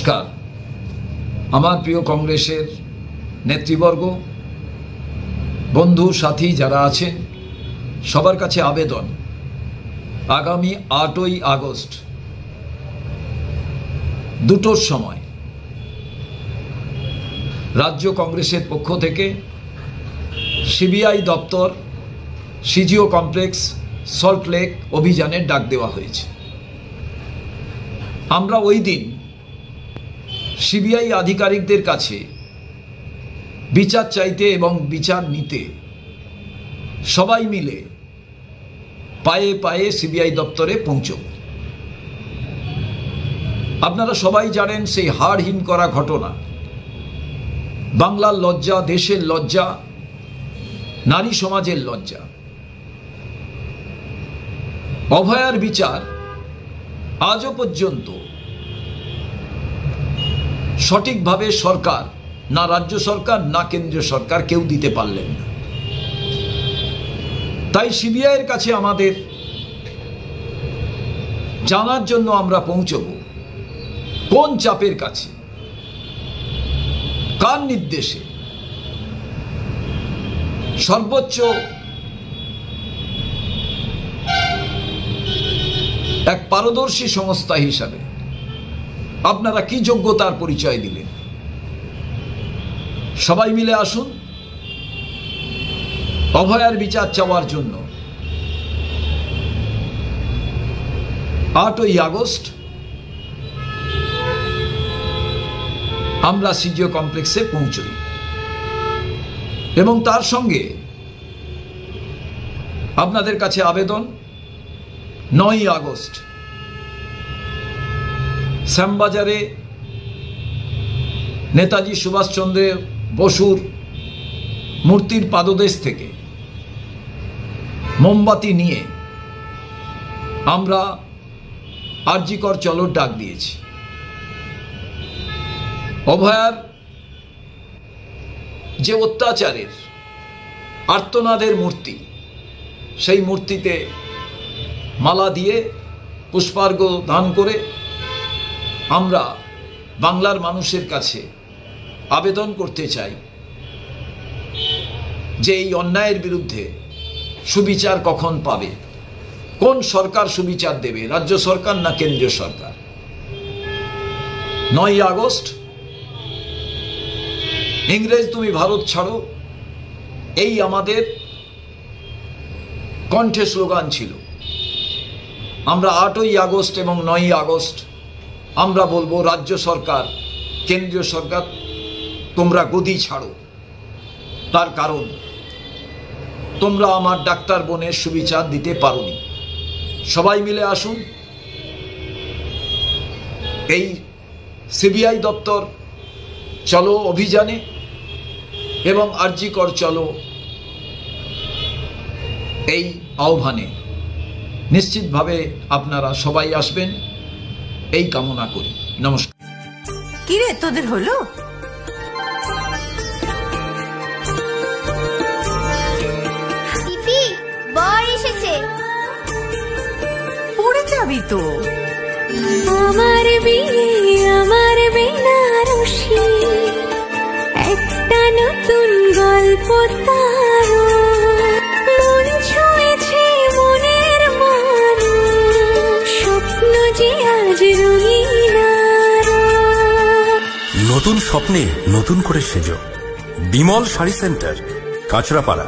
নমস্কার। আমার প্রিয় কংগ্রেসের নেতৃবর্গ, বন্ধু সাথী যারা আছেন, সবার কাছে আবেদন, আগামী 8ই আগস্ট 2টোর সময় রাজ্য কংগ্রেসের পক্ষ থেকে সিবিআই দপ্তর, সিজিও কমপ্লেক্স, সল্ট লেক অভিযানের ডাক দেওয়া হয়েছে। আমরা ওই দিন সিবিআই আধিকারিকদের কাছে বিচার চাইতে এবং বিচার নিতে সবাই মিলে পায়ে পায়ে সিবিআই দপ্তরে পৌঁছব। আপনারা সবাই জানেন সেই হাড় হিম করা ঘটনা, বাংলার লজ্জা, দেশের লজ্জা, নারী সমাজের লজ্জা। অভয়ার বিচার আজও পর্যন্ত সঠিকভাবে সরকার, না রাজ্য সরকার না কেন্দ্রীয় সরকার, কেউ দিতে পারলেন না। তাই সিবিআইয়ের কাছে আমাদের জানার জন্য আমরা পৌঁছব কোন চাপের কাছে, কার নির্দেশে সর্বোচ্চ এক পারদর্শী সংস্থা হিসাবে আপনারা কি যোগ্যতার পরিচয় দিলেন। সবাই মিলে আসুন অভয়ার বিচার চাওয়ার জন্য 8ই আগস্ট আমরা সিজিও কমপ্লেক্সে পৌঁছই এবং তার সঙ্গে আপনাদের কাছে আবেদন, 9ই আগস্ট শ্যামবাজারে নেতাজি সুভাষচন্দ্র বসুর মূর্তির পাদদেশ থেকে মোমবাতি নিয়ে আমরা আরজি কর চলোর ডাক দিয়েছি। অভয়ার যে অত্যাচারের আর্তনাদের মূর্তি, সেই মূর্তিতে মালা দিয়ে পুষ্পার্ঘ দান করে আমরা বাংলার মানুষের কাছে আবেদন করতে চাই যে এই অন্যায়ের বিরুদ্ধে সুবিচার কখন পাবে, কোন সরকার সুবিচার দেবে, রাজ্য সরকার না কেন্দ্রীয় সরকার। 9ই আগস্ট ইংরেজ তুমি ভারত ছাড়ো, এই আমাদের কণ্ঠে স্লোগান ছিল। আমরা 8ই আগস্ট এবং 9ই আগস্ট আমরা বলবো রাজ্য সরকার, কেন্দ্রীয় সরকার তোমরা গদি ছাড়ো। তার কারণ তোমরা আমার ডাক্তার বোনের সুবিচার দিতে পারোনি। সবাই মিলে আসুন এই সিবিআই দপ্তর চলো অভিযানে এবং আরজি কর চলো এই আহ্বানে নিশ্চিতভাবে আপনারা সবাই আসবেন, এই কামনা করি। নমস্কার। কি রে, তোদের হলো? দিদি, বর এসেছে। পড়ে যাবি তো। আমার বিয়ে, আমার বেনারসি, একটা নতুন গল্প তার, মন ছুঁয়েছে মনের মানুষ, স্বপ্ন যে আজ রঙিন। নতুন স্বপ্নে নতুন করে সেজো। বিমল শাড়ি সেন্টার, কাঁচরাপাড়া।